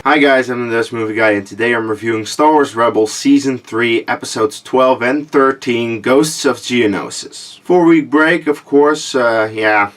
Hi guys, I'm the Movie Guy, and today I'm reviewing Star Wars Rebels Season 3, Episodes 12 and 13, Ghosts of Geonosis. 4-week break, of course, It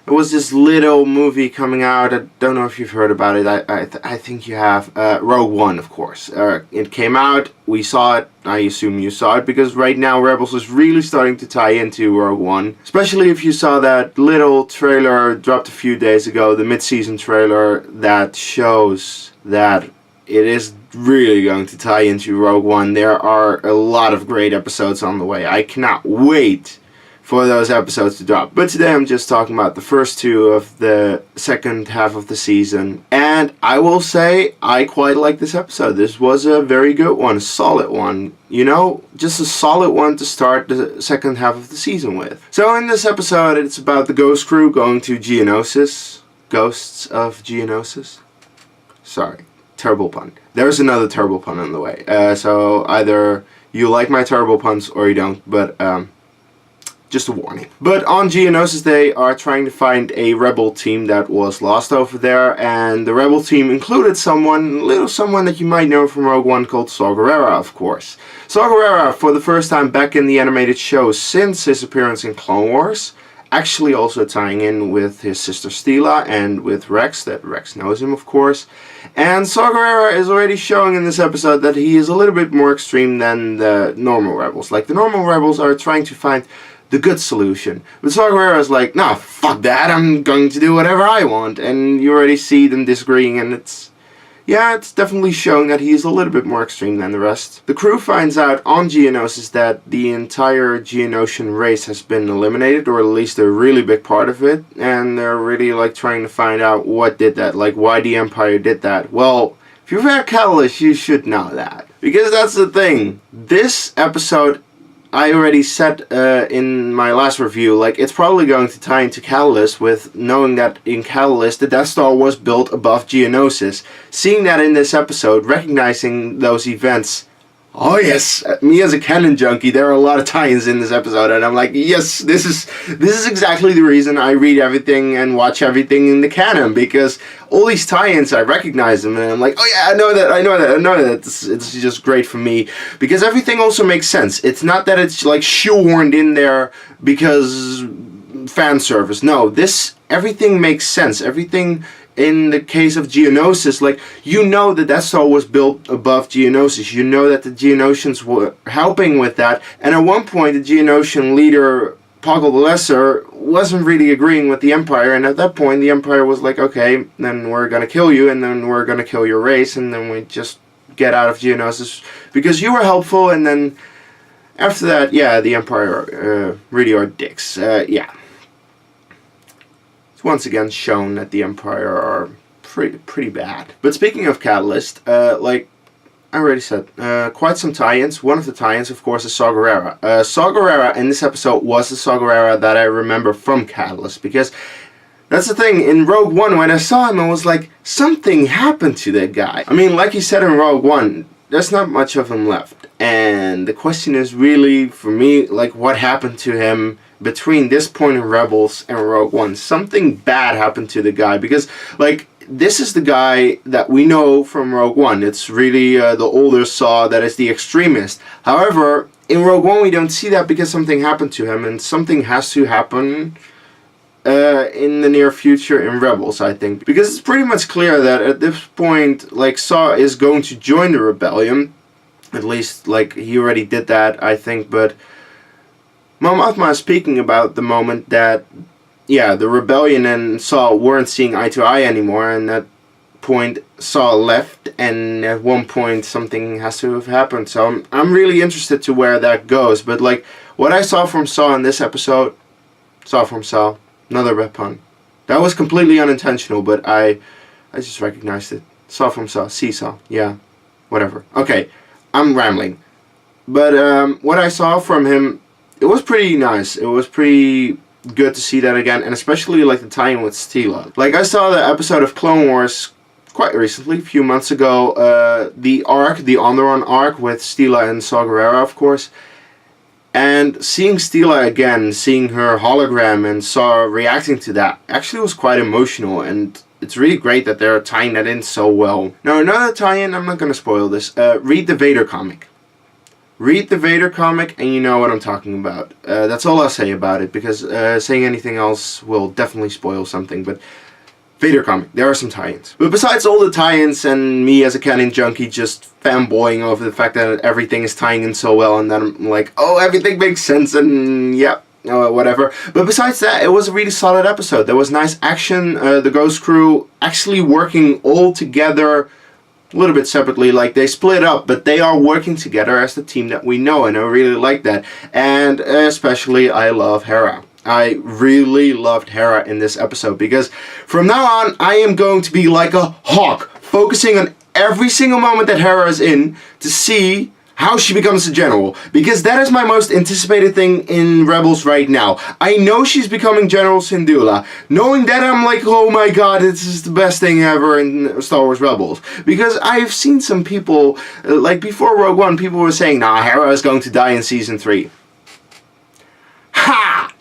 was this little movie coming out. I don't know if you've heard about it. I think you have. Rogue One, of course. It came out. We saw it. I assume you saw it because right now Rebels is really starting to tie into Rogue One. Especially if you saw that little trailer dropped a few days ago, the mid-season trailer that shows that it is really going to tie into Rogue One. There are a lot of great episodes on the way. I cannot wait for those episodes to drop. But today I'm just talking about the first two of the second half of the season. And I will say, I quite like this episode. This was a very good one, a solid one. You know, just a solid one to start the second half of the season with. So in this episode, it's about the Ghost crew going to Geonosis. Ghosts of Geonosis. Sorry, terrible pun. There's another terrible pun on the way. So either you like my terrible puns or you don't, but just a warning. But on Geonosis, they are trying to find a rebel team that was lost over there, and the rebel team included someone that you might know from Rogue One called Saw Gerrera, of course. Saw Gerrera, for the first time back in the animated show since his appearance in Clone Wars, actually also tying in with his sister Steela and with Rex, that Rex knows him, of course. And Saw Gerrera is already showing in this episode that he is a little bit more extreme than the normal rebels. Like, the normal rebels are trying to find the good solution. But Saw Gerrera is like, nah, fuck that, I'm going to do whatever I want. And you already see them disagreeing, and it's definitely showing that he's a little bit more extreme than the rest. The crew finds out on Geonosis that the entire Geonosian race has been eliminated, or at least a really big part of it, and they're really like trying to find out what did that, like why the Empire did that. Well, if you're very Catalyst, you should know that. Because that's the thing. This episode, I already said in my last review, like, it's probably going to tie into Catalyst, with knowing that in Catalyst the Death Star was built above Geonosis. Seeing that in this episode, recognizing those events, oh yes, me as a Canon junkie, there are a lot of tie-ins in this episode, and I'm like, yes, this is exactly the reason I read everything and watch everything in the Canon, because all these tie-ins, I recognize them, and I'm like, oh yeah, I know that. It's just great for me, because everything also makes sense. It's not that it's like shoehorned in there because fan service. No, everything makes sense. Everything. In the case of Geonosis, like, you know that Death Star was built above Geonosis. You know that the Geonosians were helping with that. And at one point, the Geonosian leader, Poggle the Lesser, wasn't really agreeing with the Empire. And at that point, the Empire was like, okay, then we're going to kill you, and then we're going to kill your race, and then we just get out of Geonosis because you were helpful. And then after that, yeah, the Empire really are dicks. Once again shown that the Empire are pretty bad. But speaking of Catalyst, like I already said, quite some tie-ins. One of the tie-ins, of course, is Saw Gerrera. Saw Gerrera in this episode was the Saw Gerrera that I remember from Catalyst, because that's the thing, in Rogue One, when I saw him, I was like, something happened to that guy. I mean, like you said in Rogue One, there's not much of him left. And the question is really, for me, like, what happened to him between this point in Rebels and Rogue One? Something bad happened to the guy, because, like, this is the guy that we know from Rogue One. It's really the older Saw that is the extremist. However, in Rogue One we don't see that because something happened to him, and something has to happen in the near future in Rebels, I think. Because it's pretty much clear that at this point, like, Saw is going to join the rebellion. At least, like, he already did that, I think, but Mon Mothma is speaking about the moment that, yeah, the rebellion and Saw weren't seeing eye to eye anymore, and at that point Saw left, and at one point something has to have happened. So I'm really interested to where that goes. But, like, what I saw from Saw in this episode, saw from Saw, another red pun. That was completely unintentional, but I just recognized it. Saw from Saw, Seesaw, yeah, whatever. Okay, I'm rambling. But what I saw from him, it was pretty nice. It was pretty good to see that again, and especially like the tie-in with Steela. Like, I saw the episode of Clone Wars quite recently, a few months ago, the Onderon arc with Steela and Saw Gerrera, of course. And seeing Steela again, seeing her hologram and Saw reacting to that, actually was quite emotional. And it's really great that they're tying that in so well. Now another tie-in, I'm not going to spoil this, read the Vader comic. Read the Vader comic and you know what I'm talking about. That's all I'll say about it, because saying anything else will definitely spoil something, but Vader comic, there are some tie-ins. But besides all the tie-ins and me as a Canon junkie just fanboying over the fact that everything is tying in so well, and then I'm like, oh, everything makes sense, and yeah, whatever. But besides that, it was a really solid episode. There was nice action, the Ghost crew actually working all together, a little bit separately, like they split up, but they are working together as the team that we know, and I really like that. And especially, I love Hera. I really loved Hera in this episode, because from now on, I am going to be like a hawk, focusing on every single moment that Hera is in to see how she becomes a general, because that is my most anticipated thing in Rebels right now. I know she's becoming General Syndulla. Knowing that, I'm like, oh my god, this is the best thing ever in Star Wars Rebels. Because I've seen some people, like before Rogue One, people were saying, nah, Hera is going to die in Season 3. Ha!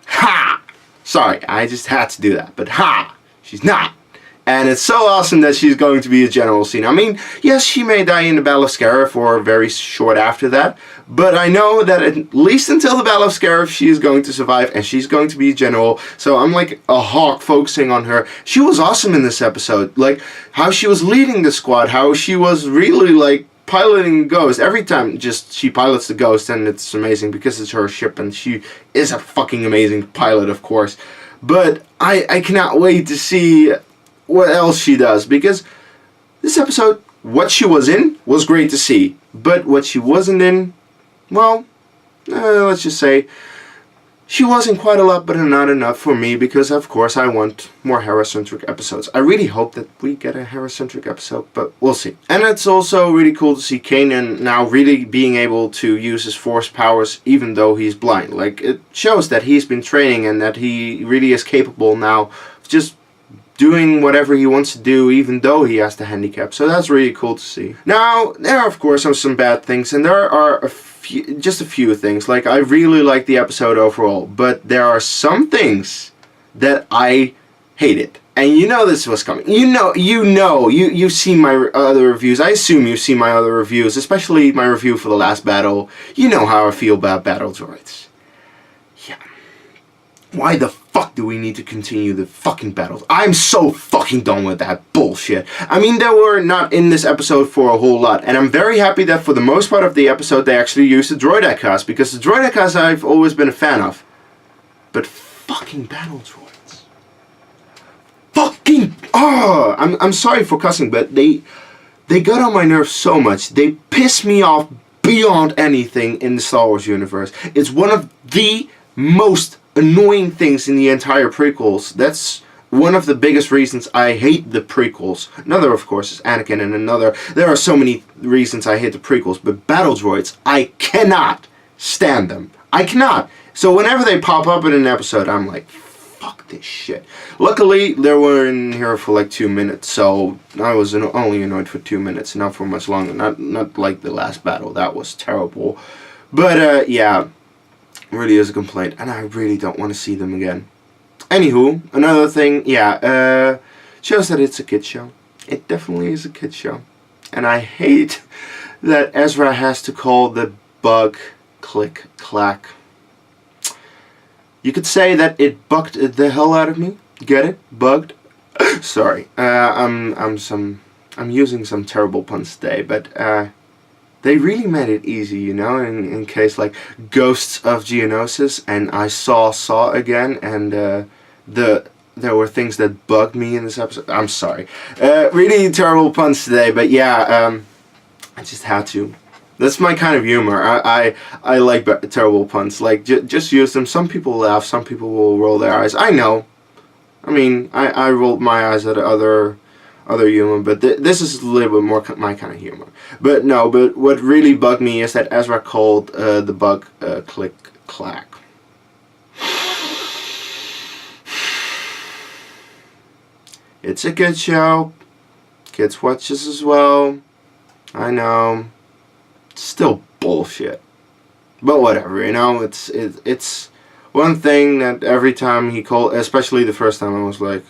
Ha! Sorry, I just had to do that, but ha! She's not. And it's so awesome that she's going to be a general scene. I mean, yes, she may die in the Battle of Scarif or very short after that, but I know that at least until the Battle of Scarif, she is going to survive and she's going to be a general. So I'm like a hawk focusing on her. She was awesome in this episode. Like, how she was leading the squad, how she was really, like, piloting Ghost. Every time just she pilots the Ghost, and it's amazing because it's her ship and she is a fucking amazing pilot, of course. But I cannot wait to see what else she does, because this episode, what she was in was great to see, but what she wasn't in, well, let's just say she was in quite a lot, but not enough for me, because of course I want more Hera-centric episodes. I really hope that we get a Hera-centric episode, but we'll see. And it's also really cool to see Kanan now really being able to use his force powers even though he's blind. Like, it shows that he's been training and that he really is capable now of just doing whatever he wants to do, even though he has the handicap. So that's really cool to see. Now, there are of course some bad things, and there are just a few things. Like, I really like the episode overall, but there are some things that I hated. And you know this was coming. You've seen my other reviews. I assume you've seen my other reviews, especially my review for the last battle. You know how I feel about battle droids. Yeah. Why the fuck do we need to continue the fucking battles? I'm so fucking done with that bullshit. I mean, they were not in this episode for a whole lot, and I'm very happy that for the most part of the episode they actually used the droid cast, because the droid cast I've always been a fan of. But fucking battle droids. Fucking... Oh, I'm sorry for cussing, but they got on my nerves so much. They piss me off beyond anything in the Star Wars universe. It's one of the most annoying things in the entire prequels. That's one of the biggest reasons I hate the prequels. Another, of course, is Anakin, and another... There are so many reasons I hate the prequels, but battle droids, I cannot stand them. I cannot. So whenever they pop up in an episode, I'm like, fuck this shit. Luckily, they were in here for like 2 minutes, so I was only annoyed for 2 minutes, not for much longer. Not like the last battle. That was terrible. But, yeah... really is a complaint, and I really don't want to see them again. Anywho, another thing, yeah, shows that it's a kid's show. It definitely is a kid's show. And I hate that Ezra has to call the bug click clack. You could say that it bugged the hell out of me. Get it? Bugged? Sorry. I'm using some terrible puns today, but they really made it easy, you know, in case like Ghosts of Geonosis and I saw again, and there were things that bugged me in this episode. I'm sorry. Really terrible puns today, but yeah, I just had to. That's my kind of humor. I like terrible puns. Like, just use them. Some people laugh, some people will roll their eyes. I know. I mean, I rolled my eyes at other humor, but this is a little bit more my kind of humor. But no, but what really bugged me is that Ezra called the bug click clack. It's a good show. Kids watch this as well. I know. It's still bullshit. But whatever, you know, it's one thing that every time he called, especially the first time, I was like,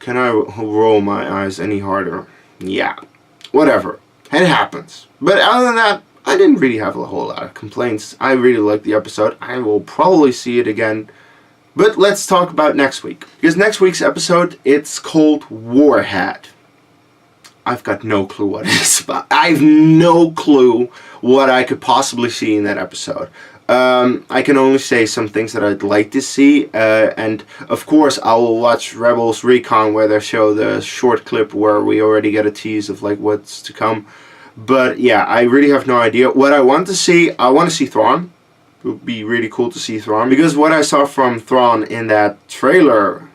Can I roll my eyes any harder? Yeah. Whatever. It happens. But other than that, I didn't really have a whole lot of complaints. I really liked the episode. I will probably see it again. But let's talk about next week. Because next week's episode, it's called Warhead. I've got no clue what it is about. I have no clue what I could possibly see in that episode. I can only say some things that I'd like to see. And of course, I will watch Rebels Recon where they show the short clip where we already get a tease of like what's to come. But yeah, I really have no idea. What I want to see, I want to see Thrawn. It would be really cool to see Thrawn. Because what I saw from Thrawn in that trailer,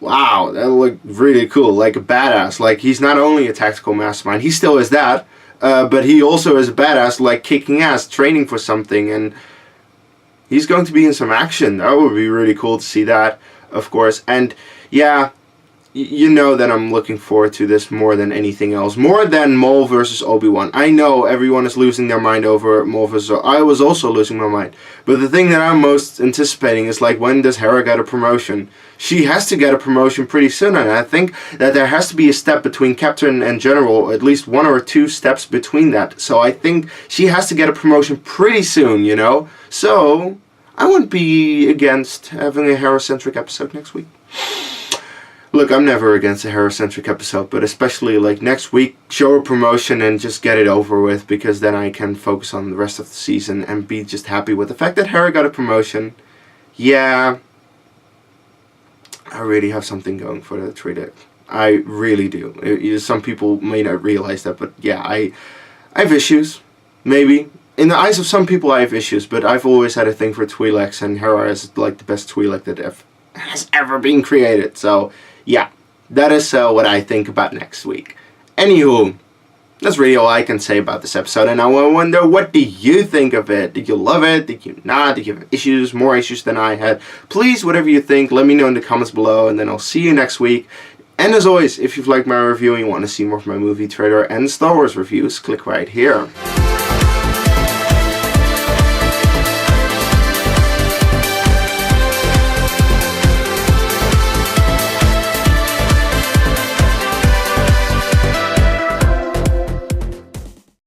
wow, that looked really cool. Like a badass. Like he's not only a tactical mastermind, he still is that. But he also is a badass, like kicking ass, training for something. And he's going to be in some action. That would be really cool to see that, of course. And yeah, you know that I'm looking forward to this more than anything else. More than Maul versus Obi-Wan. I know everyone is losing their mind over Maul versus I was also losing my mind. But the thing that I'm most anticipating is like, when does Hera get a promotion? She has to get a promotion pretty soon. And I think that there has to be a step between Captain and General. At least 1 or 2 steps between that. So I think she has to get a promotion pretty soon, you know? So I wouldn't be against having a Hera-centric episode next week. Look, I'm never against a Hera-centric episode, but especially like next week, show a promotion and just get it over with, because then I can focus on the rest of the season and be just happy with the fact that Hera got a promotion. Yeah, I really have something going for the 3D. I really do. Some people may not realize that, but yeah, I have issues, maybe. In the eyes of some people I have issues, but I've always had a thing for Twi'leks, and Hera is like the best Twi'lek that has ever been created, so yeah, that is what I think about next week. Anywho, that's really all I can say about this episode, and I wonder, what do you think of it? Did you love it? Did you not? Did you have issues? More issues than I had? Please, whatever you think, let me know in the comments below, and then I'll see you next week. And as always, if you've liked my review and you want to see more of my movie, trailer, and Star Wars reviews, click right here.